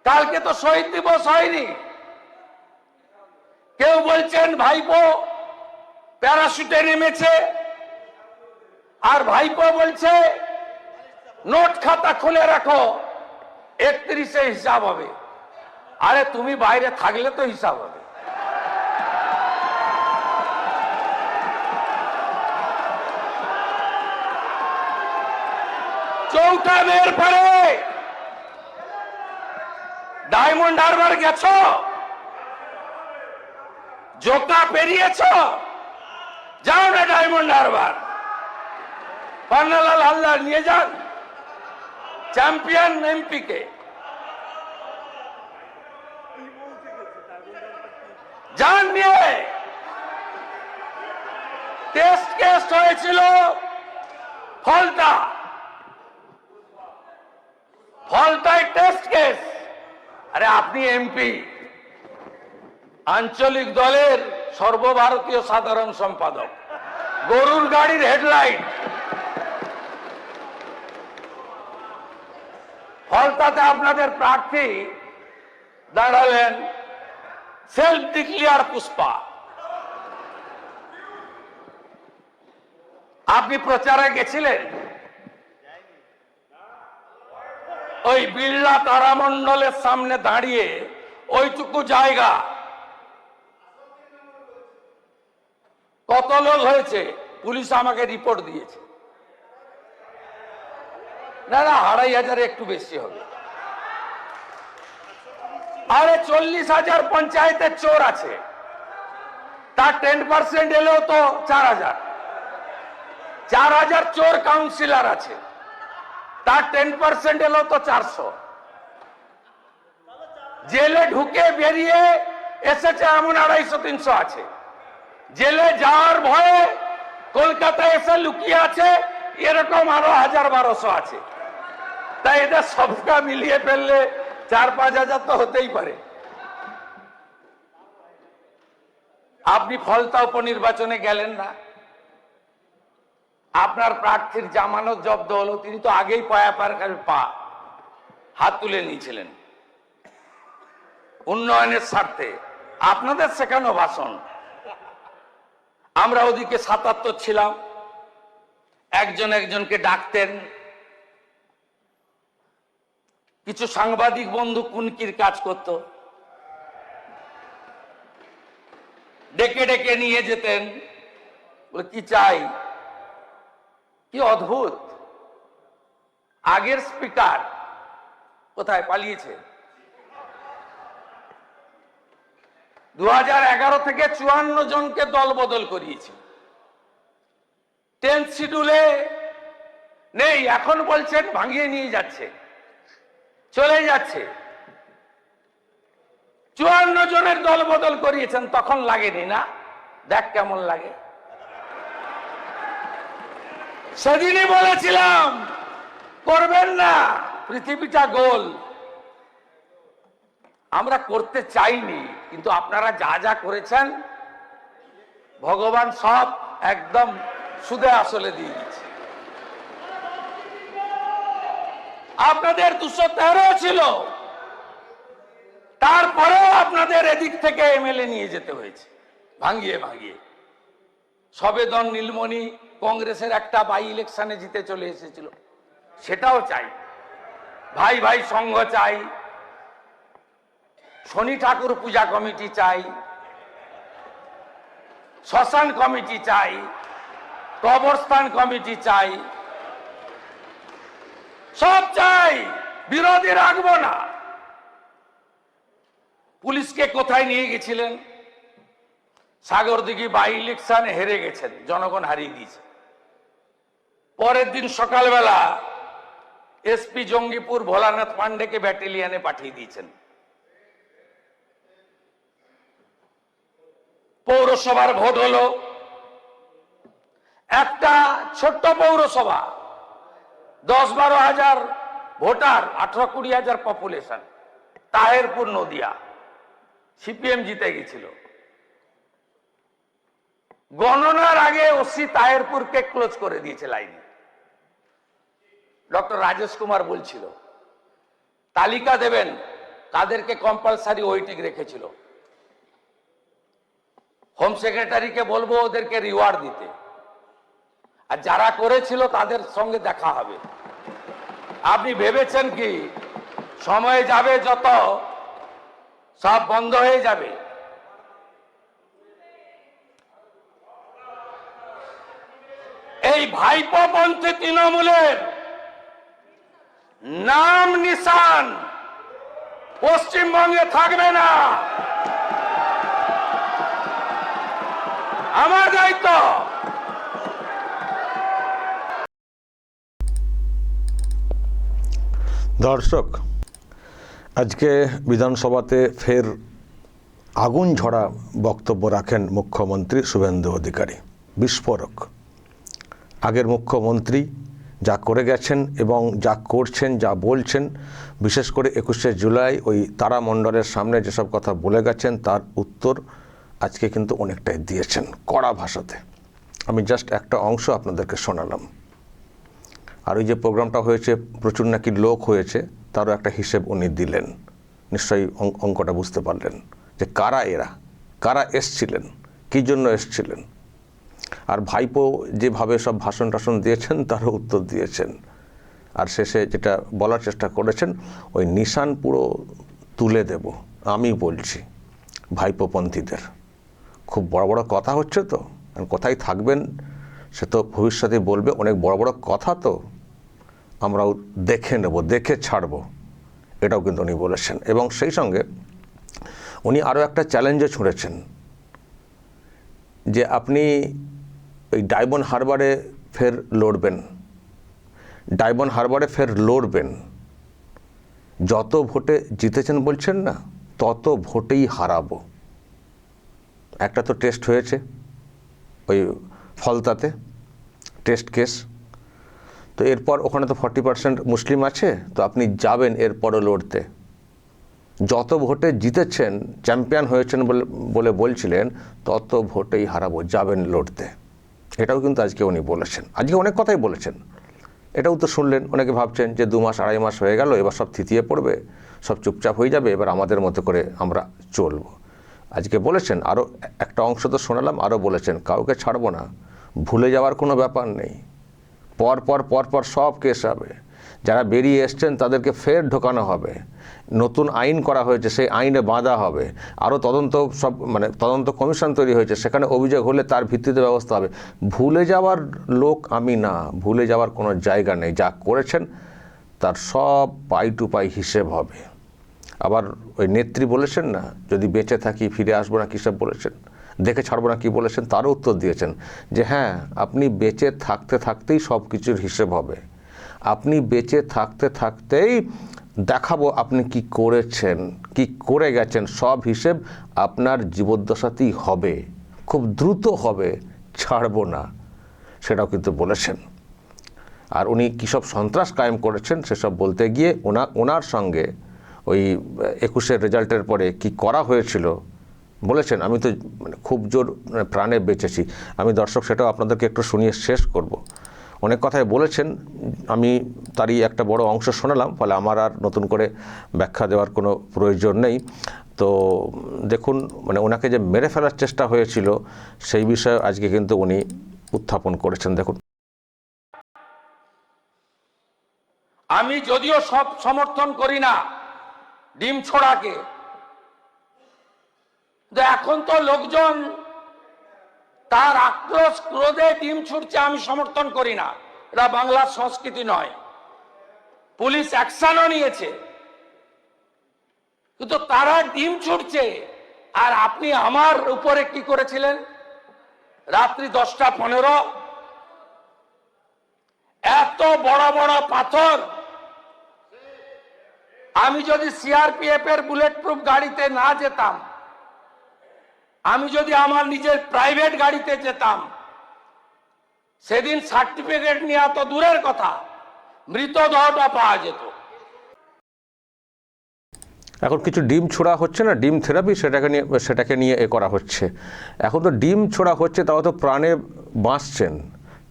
কালকে তো শহীদ দিবস হয়নি। কেউ বলছেন ভাইপো প্যারাশুটে নেমেছে, আর ভাইপো বলছে নোট খাতা খুলে রাখো, 31-এ হিসাব হবে। আরে তুমি বাইরে থাকলে তো হিসাব হবে। চৌঠা মেয়ের পরে ডায়মন্ড হারবার গেছো, জোকা পেরিয়েছ, যাও না ডায়মন্ড হারবার, পান্নালাল হালদার নিয়ে যান চ্যাম্পিয়ন এমপি কে। যান নিয়ে। টেস্ট কেস হয়েছিল ফলতায় টেস্ট কেস। আরে আপনি এমপি, আঞ্চলিক দলের সর্বভারতীয় সাধারণ সম্পাদক, গরুর গাড়ির হেডলাইট। ফলতাতে আপনাদের প্রার্থী দাঁড়ালেন সেলফ ডিক্লেয়ার পুষ্পা। আপনি প্রচারে গেছিলেন? ওই বিড়লা তারামণ্ডলের সামনে দাঁড়িয়ে ওইটুকু জায়গা কত লোক হয়েছে? পুলিশ আমাকে রিপোর্ট দিয়েছে, না 2500 একটু বেশি হবে। আরে 40,000 পঞ্চায়েতের চোর আছে, তার 10% এলেও তো 4000 চোর কাউন্সিলর আছে, তার 10% এলেও তো 400। জেলে ঢুকে বেরিয়ে এসেছে এমন 250-300 আছে। জেলে যাওয়ার ভয়ে কলকাতায় এসে লুকিয়ে আছে এরকম আরো 1000-1200 আছে। তাই এটা সবটা মিলিয়ে ফেললে 4-5 তো হতেই পারে। আপনি ফলতা উপনির্বাচনে গেলেন না, আপনার প্রার্থীর জামানত জব্দ হলো। তিনি তো আগেই হাত তুলে নিয়েছিলেন উন্নয়নের স্বার্থে। আপনাদের শেখানো ভাষণ। আমরা ওদিকে 77 ছিলাম, একজন একজনকে ডাকতেন। কিছু সাংবাদিক বন্ধু কুনকির কাজ করত, ডেকে ডেকে নিয়ে যেতেন, কি চাই। কি অদ্ভুত! আগের স্পিকার কোথায় পালিয়েছে? 2011 থেকে 54 জনকে দল বদল করিয়েছে। 10th শিডিউলে নেই, এখন বলছেন ভাঙিয়ে নিয়ে যাচ্ছে, চলে যাচ্ছে। 54 জনের দল বদল করিয়েছেন, তখন লাগেনি না? দেখ কেমন লাগে। সেদিনই বলেছিলাম করবেন না, পৃথিবীটা গোল। আমরা করতে চাইনি, কিন্তু আপনারা যা যা করেছেন ভগবান সব একদম সুদে আসলে দিয়ে দিচ্ছে। আপনাদের 213 ছিল, তারপরেও আপনাদের এদিক থেকে এমএলএ নিয়ে যেতে হয়েছে ভাঙিয়ে ভাঙিয়ে। সবেদন নীলমণি কংগ্রেসের একটা বাই ইলেকশনে জিতে চলে এসেছিল, সেটাও চাই। ভাই ভাই সংঘ চাই, শনি ঠাকুর পূজা কমিটি চাই, শ্মশান কমিটি চাই, কবরস্থান কমিটি চাই, সব চাই, বিরোধী রাখবো না। পুলিশকে কোথায় নিয়ে গেছিলেন? সাগরদিঘি বাই ইলেকশনে হেরে গেছেন, জনগণ হারিয়ে দিয়েছে। পরের দিন সকালবেলা এসপি জঙ্গিপুর ভোলানাথ পান্ডেকে ব্যাটালিয়নে পাঠিয়ে দিয়েছেন। পৌরসভার ভোট হলো, একটা ছোট্ট পৌরসভা, 10-12 হাজার ভোটার, 18-20 হাজার পপুলেশন, তাহেরপুর নদিয়া। সিপিএম জিতে গেছিল। গণনার আগে ওসি তাহেরপুরকে ক্লোজ করে দিয়েছে লাইনে। ডক্টর রাজেশ কুমার বলছিল তালিকা দেবেন, তাদেরকে কম্পালসারি ওয়েটিং রেখেছিল। হোম সেক্রেটারিকে বলবো ওদেরকে রিওয়ার্ড দিতে, আর যারা করেছিল তাদের সঙ্গে দেখা হবে। আপনি ভেবেছেন কি সময় যাবে যত সব বন্ধ হয়ে যাবে? এই ভাইপোপন্থী তৃণমূলের নাম নিশান পশ্চিমবঙ্গে থাকবে না। আমার দায়িত্ব। দর্শক, আজকে বিধানসভাতে ফের আগুন ঝরা বক্তব্য রাখেন মুখ্যমন্ত্রী শুভেন্দু অধিকারী। বিস্ফোরক। আগের মুখ্যমন্ত্রী যা করে গেছেন এবং যা করছেন, যা বলছেন, বিশেষ করে 21শে জুলাই ওই তারামণ্ডলের সামনে যেসব কথা বলে গেছেন তার উত্তর আজকে কিন্তু অনেকটাই দিয়েছেন কড়া ভাষাতে। আমি জাস্ট একটা অংশ আপনাদেরকে শোনালাম। আর ওই যে প্রোগ্রামটা হয়েছে, প্রচুর নাকি লোক হয়েছে, তারও একটা হিসেব উনি দিলেন। নিশ্চয়ই অঙ্কটা বুঝতে পারলেন যে কারা এরা, কারা এসছিলেন, কী জন্য এসছিলেন। আর ভাইপো যেভাবে সব ভাষণ টাষণ দিয়েছেন তারও উত্তর দিয়েছেন। আর শেষে যেটা বলার চেষ্টা করেছেন, ওই নিশান পুরো তুলে দেব আমি বলছি ভাইপোপন্থীদের। খুব বড় বড় কথা হচ্ছে তো, কোথায় থাকবেন সে তো ভবিষ্যতে বলবে। অনেক বড় বড় কথা তো আমরাও দেখে নেব, দেখে ছাড়ব, এটাও কিন্তু উনি বলেছেন। এবং সেই সঙ্গে উনি আরও একটা চ্যালেঞ্জও ছুঁড়েছেন যে আপনি ওই ডায়মন্ড হারবারে ফের লড়বেন, ডায়মন্ড হারবারে ফের লড়বেন, যত ভোটে জিতেছেন বলছেন না, তত ভোটেই হারাবো। একটা তো টেস্ট হয়েছে ওই ফলতাতে, টেস্ট কেস। তো এরপর ওখানে তো 40% মুসলিম আছে, তো আপনি যাবেন এরপরও লড়তে। যত ভোটে জিতেছেন, চ্যাম্পিয়ন হয়েছেন বলে বলছিলেন, তত ভোটেই হারাবো, যাবেন লড়তে। এটাও কিন্তু আজকে উনি বলেছেন। আজকে অনেক কথাই বলেছেন, এটাও তো শুনলেন। অনেকে ভাবছেন যে 2 মাস 2.5 মাস হয়ে গেল, এবার সব থিতিয়ে পড়বে, সব চুপচাপ হয়ে যাবে, এবার আমাদের মতো করে আমরা চলবো। আজকে বলেছেন, আরও একটা অংশ তো শোনালাম, আরও বলেছেন কাউকে ছাড়বো না, ভুলে যাওয়ার কোনো ব্যাপার নেই, পর পর সব কেস হবে, যারা বেরিয়ে এসছেন তাদেরকে ফের ঢোকানো হবে, নতুন আইন করা হয়েছে সেই আইনে বাঁধা হবে, আরও তদন্ত সব তদন্ত কমিশন তৈরি হয়েছে, সেখানে অভিযোগ হলে তার ভিত্তিতে ব্যবস্থা হবে। ভুলে যাওয়ার লোক আমি না, ভুলে যাওয়ার কোনো জায়গা নেই। যা করেছেন তার সব পাই টু পাই হিসেব হবে। আবার ওই নেত্রী বলেছেন না, যদি বেঁচে থাকি ফিরে আসবো না, কী সব বলেছেন, দেখে ছাড়বো না, কি বলেছেন, তারও উত্তর দিয়েছেন যে হ্যাঁ, আপনি বেঁচে থাকতে থাকতেই সব কিছুর হিসেব হবে। আপনি বেঁচে থাকতে থাকতেই দেখাবো আপনি কি করেছেন, কি করে গেছেন, সব হিসেব আপনার জীবদ্দশাতেই হবে, খুব দ্রুত হবে, ছাড়বো না, সেটাও কিন্তু বলেছেন। আর উনি কী সব সন্ত্রাস কায়েম করেছেন সেসব বলতে গিয়ে ওনার সঙ্গে ওই 21-এর রেজাল্টের পরে কি করা হয়েছিল বলেছেন, আমি তো খুব জোর প্রাণে বেঁচেছি। আমি দর্শক সেটাও আপনাদেরকে একটু শুনিয়ে শেষ করব। অনেক কথাই বলেছেন, আমি তারই একটা বড় অংশ শোনালাম, ফলে আমার আর নতুন করে ব্যাখ্যা দেওয়ার কোনো প্রয়োজন নেই। তো দেখুন, ওনাকে যে মেরে ফেলার চেষ্টা হয়েছিল সেই বিষয়ে আজকে কিন্তু উনি উত্থাপন করেছেন। দেখুন, আমি যদিও সব সমর্থন করি না ডিম ছোড়াকে, এখন তো লোকজন তার আক্রোশ ক্রোধে ডিম ছুটছে, আমি সমর্থন করি না। এটা বাংলার সংস্কৃতি নয়। পুলিশ অ্যাকশনও নিয়েছে, কিন্তু তারা ডিম ছুটছে। আর আপনি আমার উপরে কি করেছিলেন? রাত্রি 10টা 15 এত বড় বড় পাথর। আমি যদি সিআরপিএফ এর বুলেট প্রুফ গাড়িতে না যেতাম, আমি যদি আমার নিজের প্রাইভেট গাড়িতে যেতাম, সেদিন সার্টিফিকেট নেওয়া তো দূরের কথা, মৃতদেহটা পাওয়া যেত। এখন কিছু ডিম ছোড়া হচ্ছে না, ডিম থেরাপি, সেটাকে নিয়ে এ করা হচ্ছে। এখন তো ডিম ছোড়া হচ্ছে, তাও তো প্রাণে বাঁচছেন।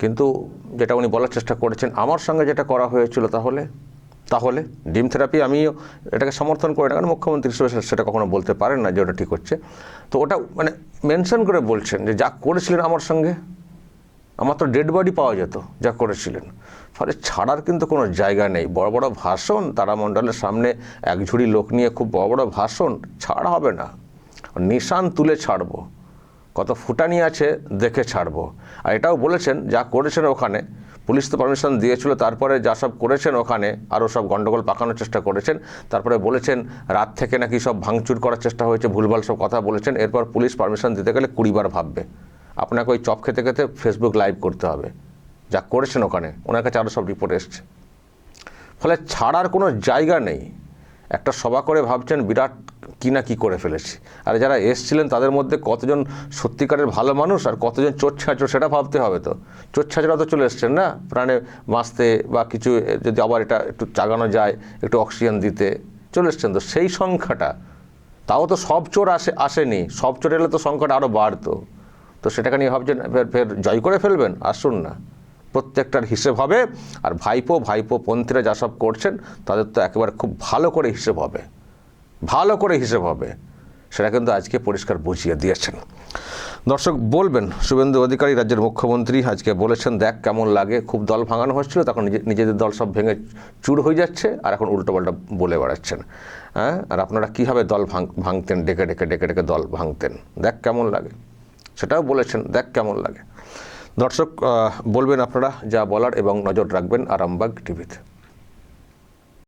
কিন্তু যেটা উনি বলার চেষ্টা করেছেন, আমার সঙ্গে যেটা করা হয়েছিল, তাহলে তাহলে ডিম থেরাপি আমিও এটাকে সমর্থন করি না, কারণ মুখ্যমন্ত্রী হিসেবে সেটা কখনো বলতে পারেন না যে ওটা ঠিক হচ্ছে। তো ওটা মানে মেনশন করে বলছেন যে যা করেছিলেন আমার সঙ্গে, আমার তো ডেড বডি পাওয়া যেত যা করেছিলেন। ফলে ছাড়ার কিন্তু কোনো জায়গা নেই। বড় বড় ভাষণ, তারামণ্ডলের সামনে এক ঝুড়ি লোক নিয়ে খুব বড় বড় ভাষণ, ছাড় হবে না। নিশান তুলে ছাড়বো, কত ফুটানি আছে দেখে ছাড়বো। আর এটাও বলেছেন যা করেছেন ওখানে, পুলিশ তো পারমিশন দিয়েছিল, তারপরে যা সব করেছেন ওখানে আরও সব গণ্ডগোল পাকানোর চেষ্টা করেছেন। তারপরে বলেছেন রাত থেকে নাকি সব ভাঙচুর করার চেষ্টা হয়েছে, ভুলভাল সব কথা বলেছেন। এরপর পুলিশ পারমিশন দিতে গেলে 20 বার ভাববে। আপনাকে ওই চপ খেতে খেতে ফেসবুক লাইভ করতে হবে। যা করেছেন ওখানে, ওনার কাছে আরও সব রিপোর্ট এসছে। ফলে ছাড়ার কোনো জায়গা নেই। একটা সভা করে ভাবছেন বিরাট কি না কি করে ফেলেছি। আর যারা এসছিলেন তাদের মধ্যে কতজন সত্যিকারের ভালো মানুষ আর কতজন চোরছাঁচড় সেটা ভাবতে হবে। তো চোরছাঁচড়া তো চলে এসছেন না, প্রাণে বাঁচতে বা কিছু যদি আবার এটা একটু চাগানো যায়, একটু অক্সিজেন দিতে চলে এসছেন। তো সেই সংখ্যাটা, তাও তো সব চোর আসেনি, সব চোর এলে তো সংখ্যাটা আরও বাড়তো। তো সেটাকে নিয়ে ভাবছেন ফের জয় করে ফেলবেন। আসুন না, প্রত্যেকটার হিসেব হবে। আর ভাইপো পন্থীরা যা সব করছেন তাদের তো একেবারে খুব ভালো করে হিসেব হবে, ভালো করে হিসেব হবে। সেটা কিন্তু আজকে পরিষ্কার বুঝিয়ে দিয়েছেন। দর্শক বলবেন, শুভেন্দু অধিকারী রাজ্যের মুখ্যমন্ত্রী আজকে বলেছেন দেখ কেমন লাগে, খুব দল ভাঙানো হচ্ছিল, তখন নিজেদের দল সব ভেঙে চুর হয়ে যাচ্ছে, আর এখন উল্টোপাল্টা বলে বেড়াচ্ছেন। হ্যাঁ, আর আপনারা কীভাবে দল ভাঙতেন, ডেকে ডেকে দল ভাঙতেন, দেখ কেমন লাগে। সেটাও বলেছেন, দেখ কেমন লাগে। দর্শক বলবেন আপনারা যা বলার এবং নজর রাখবেন আরামবাগ টিভিতে।